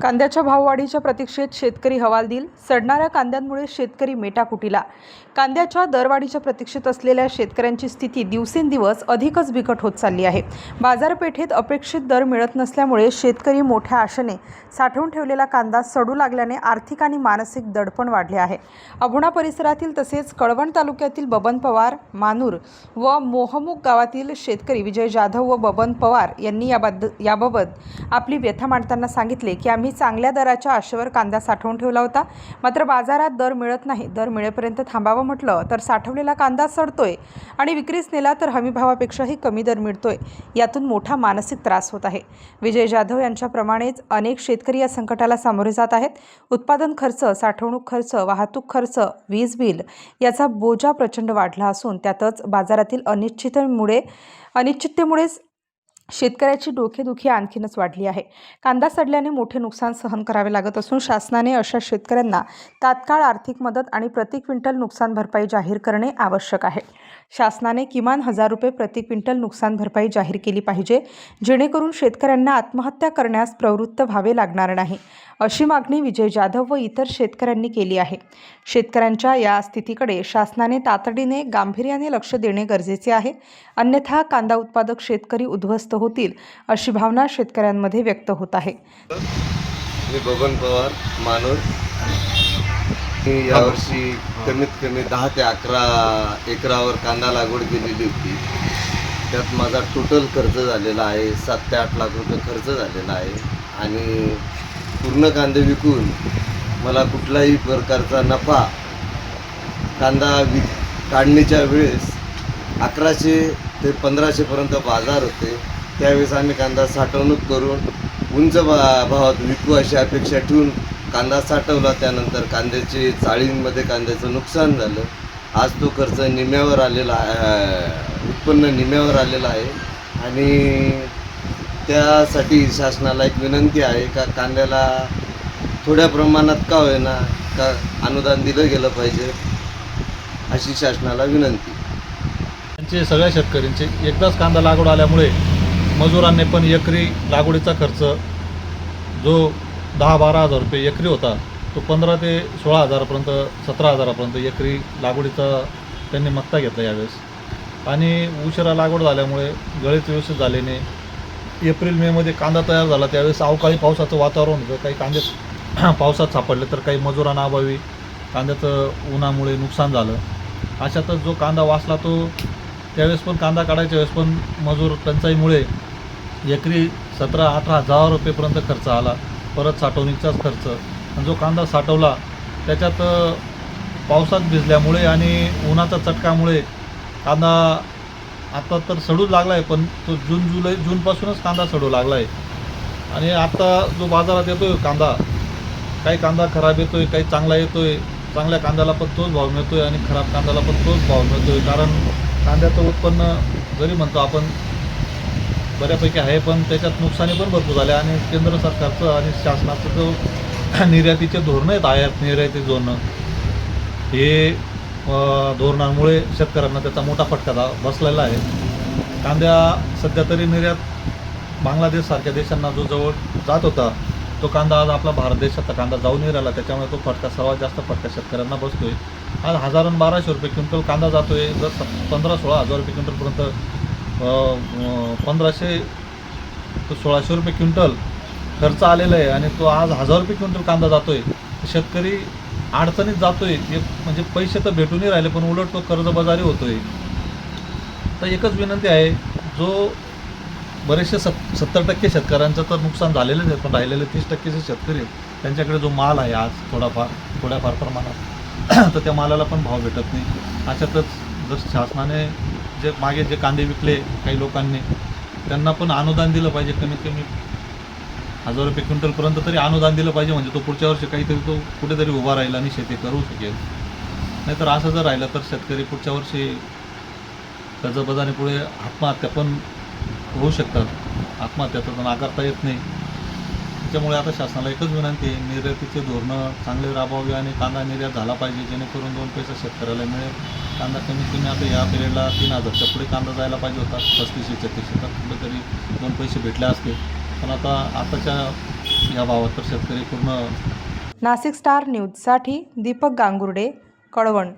कांद्याच्या भाववाढीच्या प्रतीक्षेत शेतकरी हवालदिल. सडणाऱ्या कांद्यांमुळे शेतकरी मेटाकुटीला. कांद्याच्या दरवाढीच्या प्रतीक्षेत असलेल्या शेतकऱ्यांची स्थिती दिवसेंदिवस अधिकच बिकट होत चालली आहे. बाजारपेठेत अपेक्षित दर मिळत नसल्यामुळे शेतकरी मोठ्या आशेने साठवून ठेवलेला कांदा सडू लागल्याने आर्थिक आणि मानसिक दडपण वाढले आहे. अभोणा परिसरातील तसेच कळवण तालुक्यातील बबन पवार, मानूर व मोहमुख गावातील शेतकरी विजय जाधव व बबन पवार यांनी याबाबत आपली व्यथा मांडताना सांगितले की आम्ही चांगल्या दराच्या आशेवर कांदा साठवून ठेवला होता, मात्र बाजारात दर मिळत नाही. दर मिळेपर्यंत थांबावं म्हटलं तर साठवलेला कांदा सडतोय आणि विक्रीस नेला तर हमीभावापेक्षाही कमी दर मिळतोय. यातून मोठा मानसिक त्रास होत आहे. विजय जाधव यांच्याप्रमाणेच अनेक शेतकरी या संकटाला सामोरे जात आहेत. उत्पादन खर्च, साठवणूक खर्च, वाहतूक खर्च, वीज बिल याचा बोजा प्रचंड वाढला असून त्यातच बाजारातील अनिश्चिततेमुळेच शेतकऱ्याची डोकेदुखी आणखीनच वाढली आहे. कांदा सडल्याने मोठे नुकसान सहन करावे लागत असून शासनाने अशा शेतकऱ्यांना तात्काळ आर्थिक मदत आणि प्रति क्विंटल नुकसान भरपाई जाहीर करणे आवश्यक आहे. शासनाने किमान 1000 रुपये प्रति क्विंटल नुकसान भरपाई जाहीर केली पाहिजे, जेणेकरून शेतकऱ्यांना आत्महत्या करण्यास प्रवृत्त व्हावे लागणार नाही, अशी मागणी विजय जाधव व इतर शेतकऱ्यांनी केली आहे. शेतकऱ्यांच्या या स्थितीकडे शासनाने तातडीने गांभीर्याने लक्ष देणे गरजेचे आहे, अन्यथा कांदा उत्पादक शेतकरी उद्ध्वस्त होतील, अशी भावना शेतकऱ्यांमध्ये व्यक्त होत आहे. मी बबन पवार, मानूर. मी यावर्षी कमीत कमी 10 ते 11 एकरावर कांदा लागवड केलेली होती. त्यात माझा टोटल खर्च झालेला आहे 7 ते 8 लाख रुपये खर्च झालेला आहे आणि पूर्ण कांदे विकून मला कुठलाही प्रकारचा नफा कांदा काढणीच्या वेळेस 1100 ते 1500पर्यंत बाजार होते. त्यावेळेस आम्ही कांदा साठवणूक करून उंच भावात विकू अशी अपेक्षा ठेवून कांदा साठवला. त्यानंतर कांद्याचे चाळींमध्ये कांद्याचं नुकसान झालं. आज तो खर्च निम्म्यावर आलेला आहे, उत्पन्न निम्म्यावर आलेलं आहे आणि त्यासाठी शासनाला एक विनंती आहे का कांद्याला थोड्या प्रमाणात का होईना का अनुदान दिलं गेलं पाहिजे, अशी शासनाला विनंती. त्यांचे सगळ्या शेतकऱ्यांचे एकदाच कांदा लागवड आल्यामुळे मजुरांनी पण एकरी लागवडीचा खर्च जो 10-12 हजार रुपये एकरी होता तो 15 ते 16 हजारापर्यंत 17 हजारापर्यंत एकरी लागवडीचा त्यांनी मक्ता घेतला यावेळेस. आणि उशिरा लागवड झाल्यामुळे गळीत व्यवस्थित झाल्याने एप्रिल-मेमध्ये कांदा तयार झाला. त्यावेळेस अवकाळी पावसाचं वातावरण होतं. काही कांदे पावसात सापडले तर काही मजुरांना अभावी कांद्याचं उन्हामुळे नुकसान झालं. अशातच जो कांदा वाचला तो त्यावेळेस पण कांदा काढायच्या वेळेस पण मजूर टंचाईमुळे एकरी 17-18 हजार रुपयेपर्यंत खर्च आला. परत साठवणीचाच खर्च. जो कांदा साठवला त्याच्यात पावसात भिजल्यामुळे आणि उन्हाच्या चटकामुळे कांदा आता तर सडूच लागला आहे, पण तो जूनपासूनच कांदा सडू लागला आहे. आणि आता जो बाजारात येतो आहे कांदा, काही कांदा खराब येतो आहे, काही चांगला येतो आहे. चांगल्या कांद्याला पण तोच भाव मिळतो आहे आणि खराब कांद्याला पण तोच भाव मिळतो आहे. कारण कांद्याचं उत्पन्न जरी म्हणतो आपण बऱ्यापैकी आहे, पण त्याच्यात नुकसानी पण भरपूर झाले. आणि केंद्र सरकारचं आणि शासनाचं जो निर्यातीचे धोरणं आहेत, आयात निर्याती धोरणं, हे धोरणांमुळे शेतकऱ्यांना त्याचा मोठा फटका बसलेला आहे. कांद्या सध्या तरी निर्यात बांगलादेशसारख्या देशांना जो जवळ जात होता तो कांदा आज आपला भारत देशाचा कांदा जाऊन नाही राहिला. त्याच्यामुळे तो फटका सर्वात जास्त फटका शेतकऱ्यांना बसतो आहे. आज 1000-1200 रुपये क्विंटल कांदा जातो आहे. जर 15-16 हजार रुपये क्विंटलपर्यंत 1500 ते 1600 रुपये क्विंटल खर्च आलेला आहे आणि तो आज 1000 रुपये क्विंटल कांदा जातो आहे. शेतकरी अडचणीत जातो आहे. म्हणजे पैसे तर भेटूनही राहिले पण उलट तो कर्जबाजारी होतो आहे. तर एकच विनंती आहे, जो बरेचसे 70% शेतकऱ्यांचं तर नुकसान झालेलंच आहे, पण राहिलेले 30% शेतकरी आहेत त्यांच्याकडे जो माल आहे आज थोड्याफार प्रमाणात तर त्या मालाला पण भाव भेटत नाही. अशातच जर शासनाने मागे जे कांदे विकले काही लोकांनी त्यांना पण अनुदान दिलं पाहिजे. कमीत कमी 1000 रुपये क्विंटलपर्यंत तरी अनुदान दिलं पाहिजे, म्हणजे तो पुढच्या वर्षी काहीतरी तो कुठेतरी उभा राहील आणि शेती करू शकेल. नाहीतर असं जर राहिलं तर शेतकरी पुढच्या वर्षी कर्जबाजारीपुढे आत्महत्या पण होऊ शकतात. आत्महत्याचं तर नाकारता येत नाही. त्याच्यामुळे आता शासनाला एकच विनंती आहे, निर्यातीचे धोरणं चांगले राबवावे आणि कांदा निर्यात झाला पाहिजे, जेणेकरून 2 पैसे शेतकऱ्याला मिळेल. कांदा कमीत कमी आता या पिरियडला 3000च्या पुढे कांदा जायला पाहिजे होता. 3500-3600 तर कुठेतरी 2 पैसे भेटले असते. पण आताच्या या भावात तर शेतकरी पूर्ण नाशिक स्टार न्यूजसाठी दीपक गांगुर्डे, कळवण.